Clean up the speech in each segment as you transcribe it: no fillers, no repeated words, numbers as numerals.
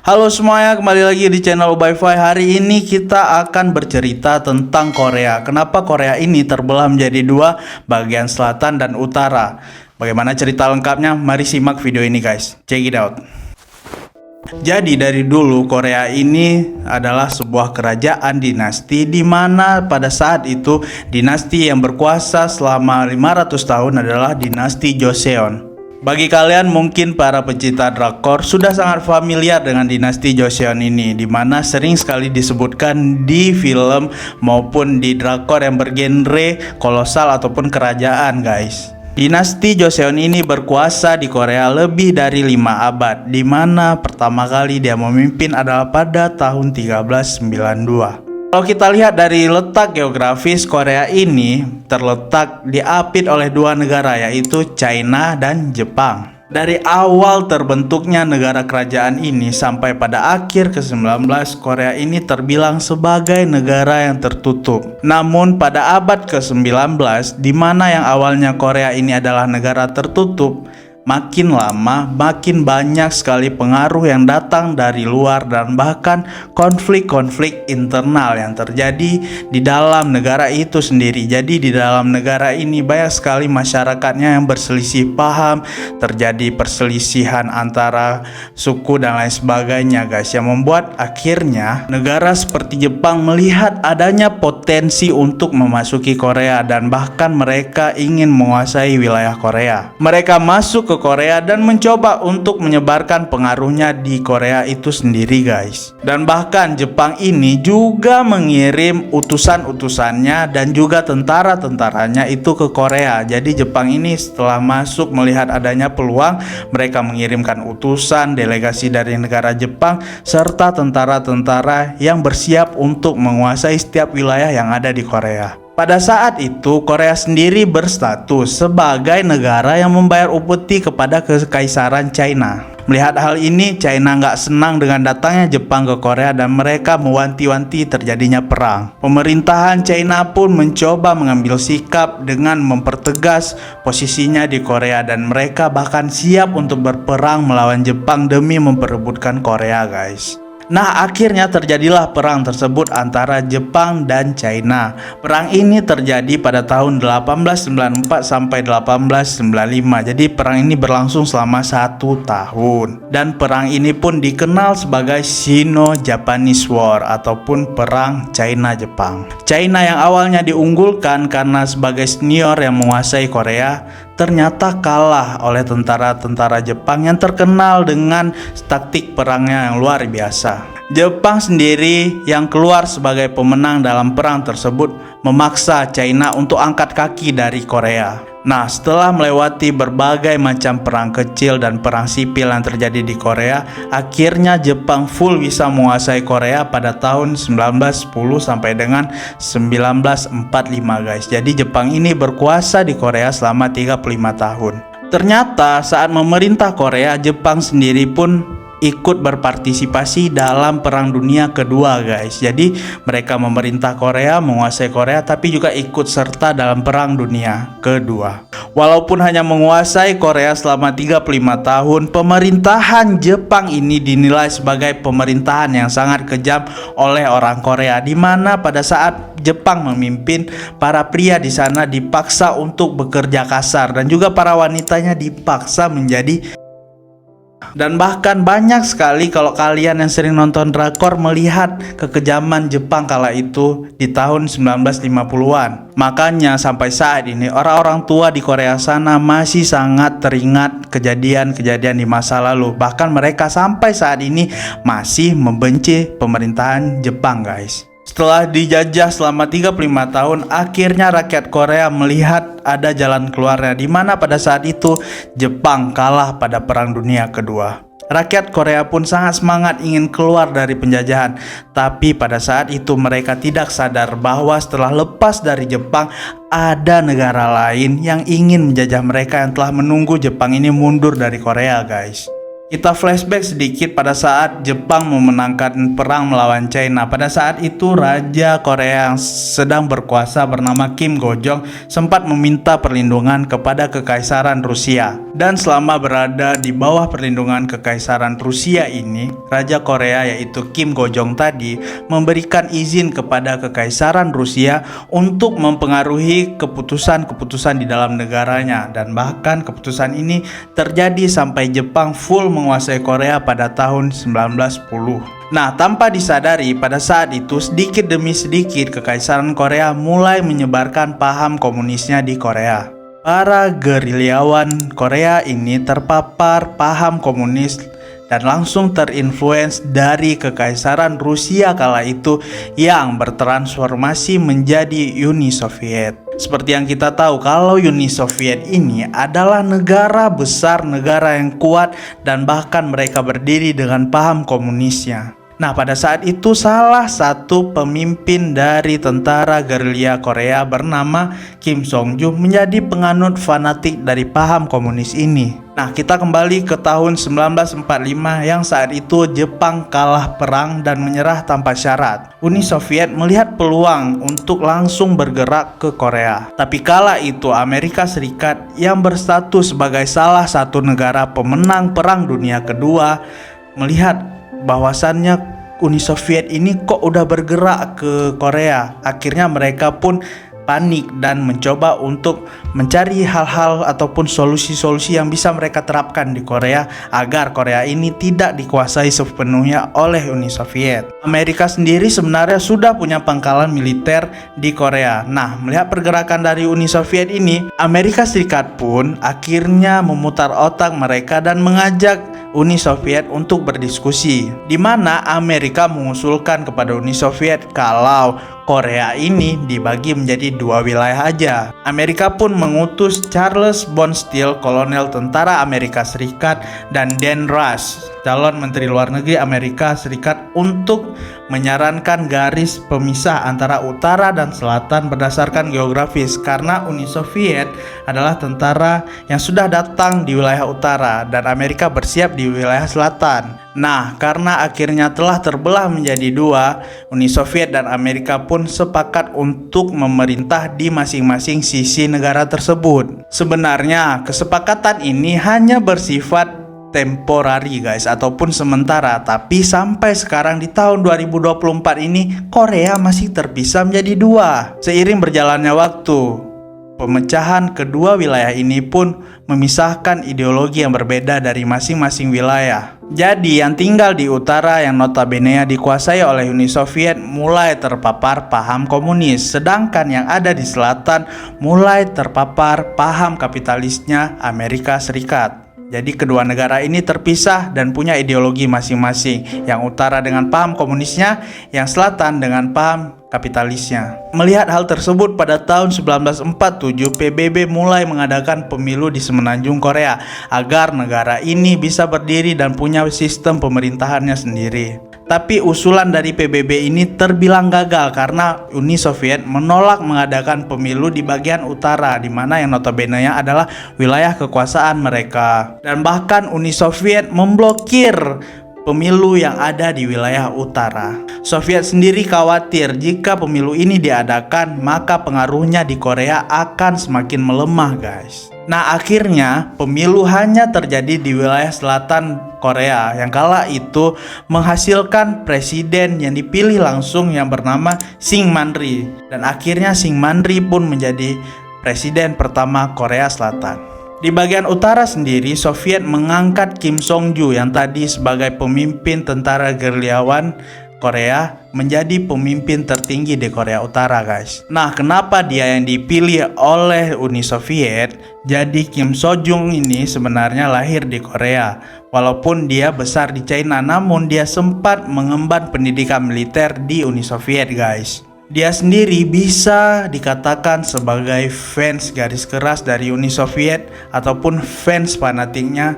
Halo semuanya, kembali lagi di channel Ubayfy. Hari ini kita akan bercerita tentang Korea. Kenapa Korea ini terbelah menjadi dua, bagian selatan dan utara. Bagaimana cerita lengkapnya? Mari simak video ini guys. Check it out. Jadi dari dulu Korea ini adalah sebuah kerajaan dinasti di mana pada saat itu dinasti yang berkuasa selama 500 tahun adalah dinasti Joseon. Bagi kalian mungkin para pecinta drakor sudah sangat familiar dengan dinasti Joseon ini, di mana sering sekali disebutkan di film maupun di drakor yang bergenre kolosal ataupun kerajaan guys. Dinasti Joseon ini berkuasa di Korea lebih dari 5 abad, di mana pertama kali dia memimpin adalah pada tahun 1392. Kalau kita lihat dari letak geografis, Korea ini terletak diapit oleh dua negara, yaitu China dan Jepang. Dari awal terbentuknya negara kerajaan ini sampai pada akhir ke-19, Korea ini terbilang sebagai negara yang tertutup. Namun pada abad ke-19, di mana yang awalnya Korea ini adalah negara tertutup, makin lama makin banyak sekali pengaruh yang datang dari luar dan bahkan konflik-konflik internal yang terjadi di dalam negara itu sendiri. Jadi di dalam negara ini banyak sekali masyarakatnya yang berselisih paham, terjadi perselisihan antara suku dan lain sebagainya guys, yang membuat akhirnya negara seperti Jepang melihat adanya potensi untuk memasuki Korea dan bahkan mereka ingin menguasai wilayah Korea. Mereka masuk ke Korea dan mencoba untuk menyebarkan pengaruhnya di Korea itu sendiri guys. Dan bahkan Jepang ini juga mengirim utusan-utusannya dan juga tentara-tentaranya itu ke Korea. Jadi Jepang ini setelah masuk melihat adanya peluang, mereka mengirimkan utusan, delegasi dari negara Jepang serta tentara-tentara yang bersiap untuk menguasai setiap wilayah yang ada di Korea. Pada saat itu Korea sendiri berstatus sebagai negara yang membayar upeti kepada kekaisaran China. Melihat hal ini, China nggak senang dengan datangnya Jepang ke Korea dan mereka mewanti-wanti terjadinya perang. Pemerintahan China pun mencoba mengambil sikap dengan mempertegas posisinya di Korea dan mereka bahkan siap untuk berperang melawan Jepang demi memperebutkan Korea guys. Nah, akhirnya terjadilah perang tersebut antara Jepang dan China. Perang ini terjadi pada tahun 1894 sampai 1895. Jadi perang ini berlangsung selama 1 tahun. Dan perang ini pun dikenal sebagai Sino-Japanese War ataupun perang China-Jepang. China yang awalnya diunggulkan karena sebagai senior yang menguasai Korea, ternyata kalah oleh tentara-tentara Jepang yang terkenal dengan taktik perangnya yang luar biasa. Jepang sendiri yang keluar sebagai pemenang dalam perang tersebut memaksa China untuk angkat kaki dari Korea. Nah, setelah melewati berbagai macam perang kecil dan perang sipil yang terjadi di Korea, akhirnya Jepang full bisa menguasai Korea pada tahun 1910 sampai dengan 1945 guys. Jadi Jepang ini berkuasa di Korea selama 35 tahun. Ternyata saat memerintah Korea, Jepang sendiri pun ikut berpartisipasi dalam Perang Dunia Kedua guys. Jadi mereka memerintah Korea, menguasai Korea, tapi juga ikut serta dalam Perang Dunia Kedua. Walaupun hanya menguasai Korea selama 35 tahun, pemerintahan Jepang ini dinilai sebagai pemerintahan yang sangat kejam oleh orang Korea, di mana pada saat Jepang memimpin, para pria di sana dipaksa untuk bekerja kasar dan juga para wanitanya dipaksa menjadi. Dan bahkan banyak sekali kalau kalian yang sering nonton drakor melihat kekejaman Jepang kala itu di tahun 1950-an. Makanya sampai saat ini orang-orang tua di Korea sana masih sangat teringat kejadian-kejadian di masa lalu. Bahkan mereka sampai saat ini masih membenci pemerintahan Jepang guys. Setelah dijajah selama 35 tahun, akhirnya rakyat Korea melihat ada jalan keluarnya, di mana pada saat itu Jepang kalah pada Perang Dunia Kedua. Rakyat Korea pun sangat semangat ingin keluar dari penjajahan, tapi pada saat itu mereka tidak sadar bahwa setelah lepas dari Jepang, ada negara lain yang ingin menjajah mereka yang telah menunggu Jepang ini mundur dari Korea guys. Kita flashback sedikit pada saat Jepang memenangkan perang melawan China. Pada saat itu Raja Korea yang sedang berkuasa bernama Kim Go-jong sempat meminta perlindungan kepada Kekaisaran Rusia. Dan selama berada di bawah perlindungan Kekaisaran Rusia ini, Raja Korea yaitu Kim Go-jong tadi memberikan izin kepada Kekaisaran Rusia untuk mempengaruhi keputusan-keputusan di dalam negaranya. Dan bahkan keputusan ini terjadi sampai Jepang full menguasai Korea pada tahun 1910. Nah, tanpa disadari pada saat itu sedikit demi sedikit Kekaisaran Korea mulai menyebarkan paham komunisnya di Korea. Para gerilyawan Korea ini terpapar paham komunis dan langsung terinfluence dari Kekaisaran Rusia kala itu yang bertransformasi menjadi Uni Soviet. Seperti yang kita tahu, kalau Uni Soviet ini adalah negara besar, negara yang kuat, dan bahkan mereka berdiri dengan paham komunisnya. Nah, pada saat itu salah satu pemimpin dari tentara gerilya Korea bernama Kim Song-ju menjadi penganut fanatik dari paham komunis ini. Nah, kita kembali ke tahun 1945 yang saat itu Jepang kalah perang dan menyerah tanpa syarat. Uni Soviet melihat peluang untuk langsung bergerak ke Korea. Tapi kala itu Amerika Serikat yang berstatus sebagai salah satu negara pemenang Perang Dunia Kedua melihat bahwasannya Uni Soviet ini kok udah bergerak ke Korea. Akhirnya mereka pun panik dan mencoba untuk mencari hal-hal ataupun solusi-solusi yang bisa mereka terapkan di Korea agar Korea ini tidak dikuasai sepenuhnya oleh Uni Soviet. Amerika sendiri sebenarnya sudah punya pangkalan militer di Korea. Nah, melihat pergerakan dari Uni Soviet ini, Amerika Serikat pun akhirnya memutar otak mereka dan mengajak Uni Soviet untuk berdiskusi, di mana Amerika mengusulkan kepada Uni Soviet kalau Korea ini dibagi menjadi dua wilayah aja. Amerika pun mengutus Charles Bondsteel, kolonel tentara Amerika Serikat, dan Dan Rush, calon Menteri Luar Negeri Amerika Serikat, untuk menyarankan garis pemisah antara utara dan selatan berdasarkan geografis, karena Uni Soviet adalah tentara yang sudah datang di wilayah utara dan Amerika bersiap di wilayah selatan. Nah, karena akhirnya telah terbelah menjadi dua, Uni Soviet dan Amerika pun sepakat untuk memerintah di masing-masing sisi negara tersebut. Sebenarnya kesepakatan ini hanya bersifat temporary guys, ataupun sementara, tapi sampai sekarang di tahun 2024 ini Korea masih terpisah menjadi dua. Seiring berjalannya waktu, pemecahan kedua wilayah ini pun memisahkan ideologi yang berbeda dari masing-masing wilayah. Jadi yang tinggal di utara yang notabene dikuasai oleh Uni Soviet mulai terpapar paham komunis, sedangkan yang ada di selatan mulai terpapar paham kapitalisnya Amerika Serikat. Jadi kedua negara ini terpisah dan punya ideologi masing-masing. Yang utara dengan paham komunisnya, yang selatan dengan paham kapitalisnya. Melihat hal tersebut, pada tahun 1947 PBB mulai mengadakan pemilu di semenanjung Korea agar negara ini bisa berdiri dan punya sistem pemerintahannya sendiri. Tapi usulan dari PBB ini terbilang gagal karena Uni Soviet menolak mengadakan pemilu di bagian utara, di mana yang notabene adalah wilayah kekuasaan mereka. Dan bahkan Uni Soviet memblokir pemilu yang ada di wilayah utara. Soviet sendiri khawatir jika pemilu ini diadakan, maka pengaruhnya di Korea akan semakin melemah guys. Nah, akhirnya pemilu hanya terjadi di wilayah selatan Korea yang kala itu menghasilkan presiden yang dipilih langsung yang bernama Syngman-rhee, dan akhirnya Syngman-rhee pun menjadi presiden pertama Korea Selatan. Di bagian utara sendiri, Soviet mengangkat Kim Song-ju yang tadi sebagai pemimpin tentara gerilyawan Korea menjadi pemimpin tertinggi di Korea Utara guys. Nah, kenapa dia yang dipilih oleh Uni Soviet? Jadi Kim So-jung ini sebenarnya lahir di Korea. Walaupun dia besar di China, namun dia sempat mengemban pendidikan militer di Uni Soviet guys. Dia sendiri bisa dikatakan sebagai fans garis keras dari Uni Soviet ataupun fans fanatiknya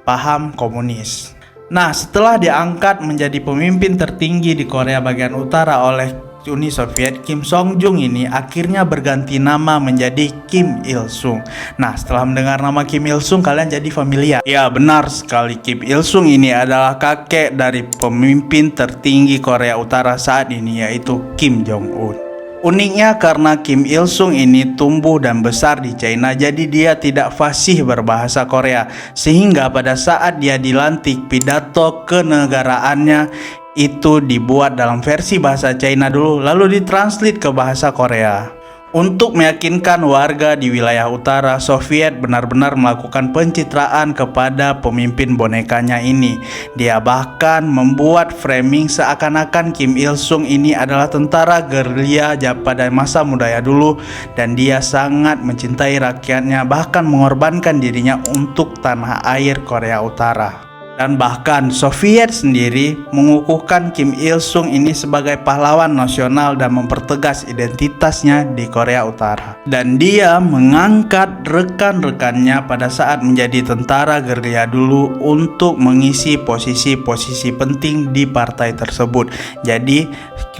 paham komunis. Nah, setelah diangkat menjadi pemimpin tertinggi di Korea bagian utara oleh Uni Soviet, Kim Song Jung ini akhirnya berganti nama menjadi Kim Il Sung. Nah, setelah mendengar nama Kim Il Sung, kalian jadi familiar. Ya, benar sekali, Kim Il Sung ini adalah kakek dari pemimpin tertinggi Korea Utara saat ini, yaitu Kim Jong Un. Uniknya karena Kim Il Sung ini tumbuh dan besar di China, jadi dia tidak fasih berbahasa Korea. Sehingga pada saat dia dilantik, pidato kenegaraannya itu dibuat dalam versi bahasa China dulu, lalu ditranslate ke bahasa Korea. Untuk meyakinkan warga di wilayah utara, Soviet benar-benar melakukan pencitraan kepada pemimpin bonekanya ini. Dia bahkan membuat framing seakan-akan Kim Il Sung ini adalah tentara gerilya pada masa mudanya dulu, dan dia sangat mencintai rakyatnya, bahkan mengorbankan dirinya untuk tanah air Korea Utara. Dan bahkan Soviet sendiri mengukuhkan Kim Il Sung ini sebagai pahlawan nasional dan mempertegas identitasnya di Korea Utara. Dan dia mengangkat rekan-rekannya pada saat menjadi tentara gerilya dulu untuk mengisi posisi-posisi penting di partai tersebut. Jadi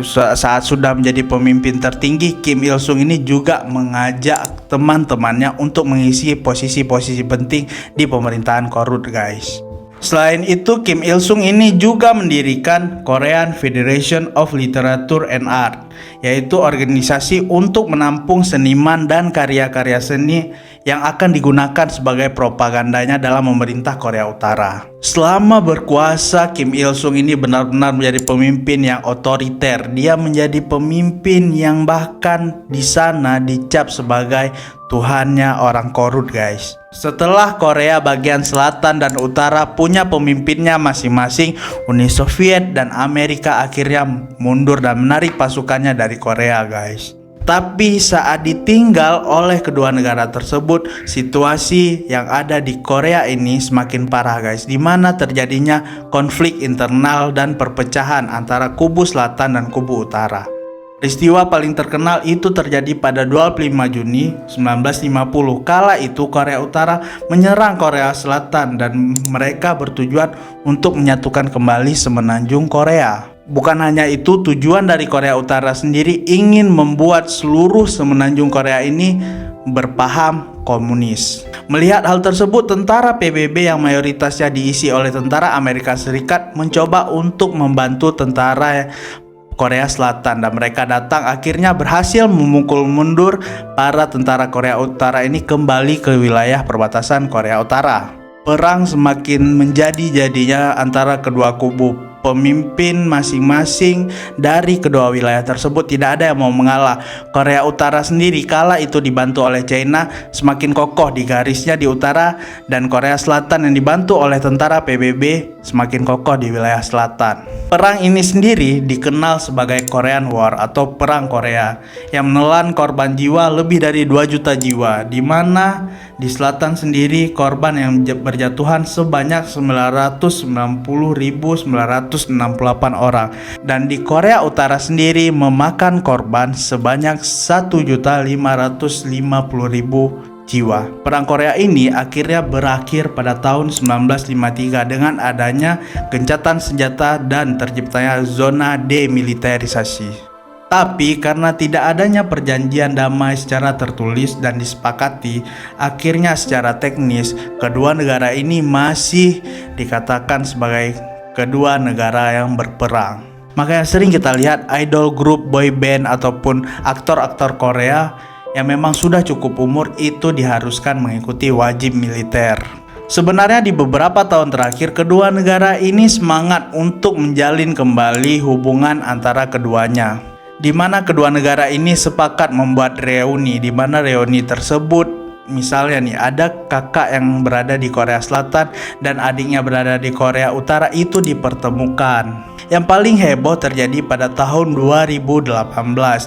saat sudah menjadi pemimpin tertinggi, Kim Il Sung ini juga mengajak teman-temannya untuk mengisi posisi-posisi penting di pemerintahan Korut, guys. Selain itu, Kim Il Sung ini juga mendirikan Korean Federation of Literature and Art, yaitu organisasi untuk menampung seniman dan karya-karya seni yang akan digunakan sebagai propagandanya dalam memerintah Korea Utara. Selama berkuasa, Kim Il Sung ini benar-benar menjadi pemimpin yang otoriter. Dia menjadi pemimpin yang bahkan di sana dicap sebagai Tuhannya orang Korut, guys. Setelah Korea bagian selatan dan utara punya pemimpinnya masing-masing, Uni Soviet dan Amerika akhirnya mundur dan menarik pasukannya dari Korea, guys. Tapi saat ditinggal oleh kedua negara tersebut, situasi yang ada di Korea ini semakin parah, guys, di mana terjadinya konflik internal dan perpecahan antara kubu selatan dan kubu utara. Peristiwa paling terkenal itu terjadi pada 25 Juni 1950. Kala itu Korea Utara menyerang Korea Selatan dan mereka bertujuan untuk menyatukan kembali semenanjung Korea. Bukan hanya itu, tujuan dari Korea Utara sendiri ingin membuat seluruh semenanjung Korea ini berpaham komunis. Melihat hal tersebut, tentara PBB yang mayoritasnya diisi oleh tentara Amerika Serikat mencoba untuk membantu tentara Korea Selatan, dan mereka datang akhirnya berhasil memukul mundur para tentara Korea Utara ini kembali ke wilayah perbatasan Korea Utara. Perang semakin menjadi-jadinya antara kedua kubu. Pemimpin masing-masing dari kedua wilayah tersebut tidak ada yang mau mengalah. Korea Utara sendiri kala itu dibantu oleh China semakin kokoh di garisnya di utara, dan Korea Selatan yang dibantu oleh tentara PBB semakin kokoh di wilayah selatan. Perang ini sendiri dikenal sebagai Korean War atau Perang Korea yang menelan korban jiwa lebih dari 2 juta jiwa, di mana di selatan sendiri korban yang berjatuhan sebanyak 990.968 orang, dan di Korea Utara sendiri memakan korban sebanyak 1.550.000 jiwa. Perang Korea ini akhirnya berakhir pada tahun 1953 dengan adanya gencatan senjata dan terciptanya zona demilitarisasi. Tapi karena tidak adanya perjanjian damai secara tertulis dan disepakati, akhirnya secara teknis kedua negara ini masih dikatakan sebagai kedua negara yang berperang. Makanya sering kita lihat idol grup boy band ataupun aktor-aktor Korea yang memang sudah cukup umur itu diharuskan mengikuti wajib militer. Sebenarnya di beberapa tahun terakhir kedua negara ini semangat untuk menjalin kembali hubungan antara keduanya, di mana kedua negara ini sepakat membuat reuni, di mana reuni tersebut misalnya nih ada kakak yang berada di Korea Selatan dan adiknya berada di Korea Utara itu dipertemukan. Yang paling heboh terjadi pada tahun 2018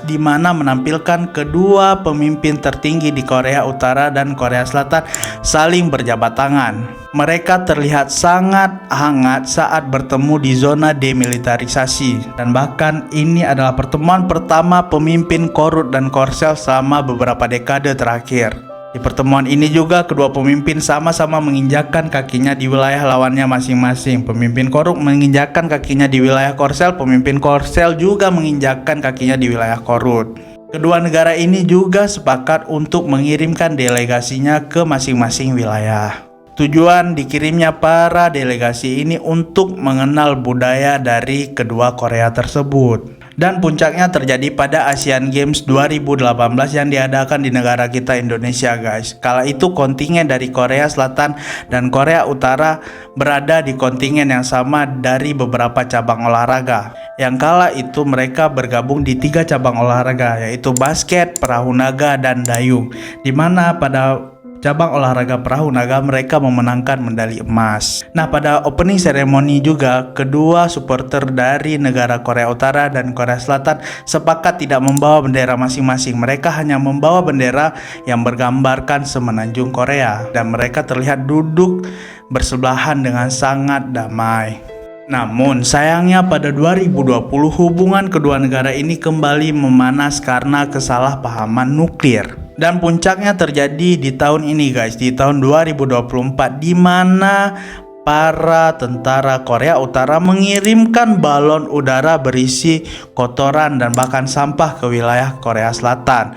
di mana menampilkan kedua pemimpin tertinggi di Korea Utara dan Korea Selatan saling berjabat tangan. Mereka terlihat sangat hangat saat bertemu di zona demilitarisasi, dan bahkan ini adalah pertemuan pertama pemimpin Korut dan Korsel selama beberapa dekade terakhir. Di pertemuan ini juga kedua pemimpin sama-sama menginjakkan kakinya di wilayah lawannya masing-masing. Pemimpin Koruk menginjakkan kakinya di wilayah Korsel, pemimpin Korsel juga menginjakkan kakinya di wilayah Korut. Kedua negara ini juga sepakat untuk mengirimkan delegasinya ke masing-masing wilayah. Tujuan dikirimnya para delegasi ini untuk mengenal budaya dari kedua Korea tersebut. Dan puncaknya terjadi pada Asian Games 2018 yang diadakan di negara kita Indonesia guys. Kala itu kontingen dari Korea Selatan dan Korea Utara berada di kontingen yang sama dari beberapa cabang olahraga. Yang kala itu mereka bergabung di 3 cabang olahraga, yaitu basket, perahu naga, dan dayung. Dimana pada cabang olahraga perahu naga mereka memenangkan medali emas. Nah, pada opening ceremony juga kedua supporter dari negara Korea Utara dan Korea Selatan sepakat tidak membawa bendera masing-masing. Mereka hanya membawa bendera yang bergambarkan semenanjung Korea dan mereka terlihat duduk bersebelahan dengan sangat damai. Namun sayangnya pada 2020 hubungan kedua negara ini kembali memanas karena kesalahpahaman nuklir. Dan puncaknya terjadi di tahun ini guys, di tahun 2024, di mana para tentara Korea Utara mengirimkan balon udara berisi kotoran dan bahkan sampah ke wilayah Korea Selatan.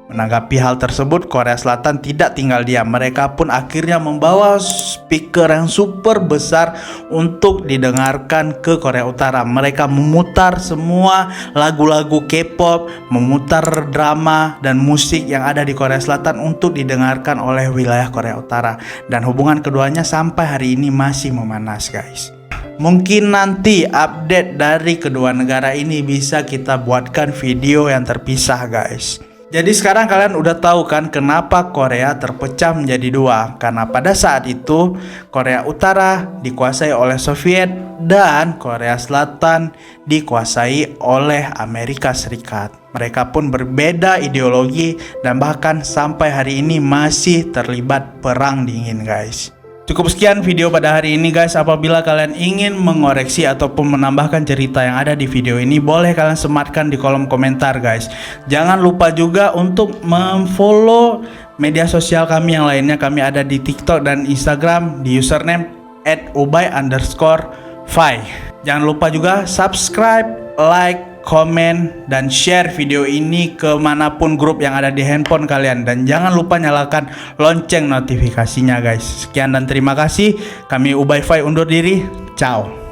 Menanggapi hal tersebut, Korea Selatan tidak tinggal diam. Mereka pun akhirnya membawa speaker yang super besar untuk didengarkan ke Korea Utara. Mereka memutar semua lagu-lagu K-pop, memutar drama dan musik yang ada di Korea Selatan untuk didengarkan oleh wilayah Korea Utara. Dan hubungan keduanya sampai hari ini masih memanas guys. Mungkin nanti update dari kedua negara ini bisa kita buatkan video yang terpisah guys. Jadi sekarang kalian udah tahu kan kenapa Korea terpecah menjadi 2. Karena pada saat itu Korea Utara dikuasai oleh Soviet dan Korea Selatan dikuasai oleh Amerika Serikat. Mereka pun berbeda ideologi dan bahkan sampai hari ini masih terlibat perang dingin guys. Cukup sekian video pada hari ini guys. Apabila kalian ingin mengoreksi ataupun menambahkan cerita yang ada di video ini, boleh kalian sematkan di kolom komentar guys. Jangan lupa juga untuk memfollow media sosial kami yang lainnya. Kami ada di TikTok dan Instagram di username @ubay_5. Jangan lupa juga subscribe, like, komen, dan share video ini kemanapun grup yang ada di handphone kalian. Dan jangan lupa nyalakan lonceng notifikasinya guys. Sekian dan terima kasih. Kami Ubay5 undur diri. Ciao.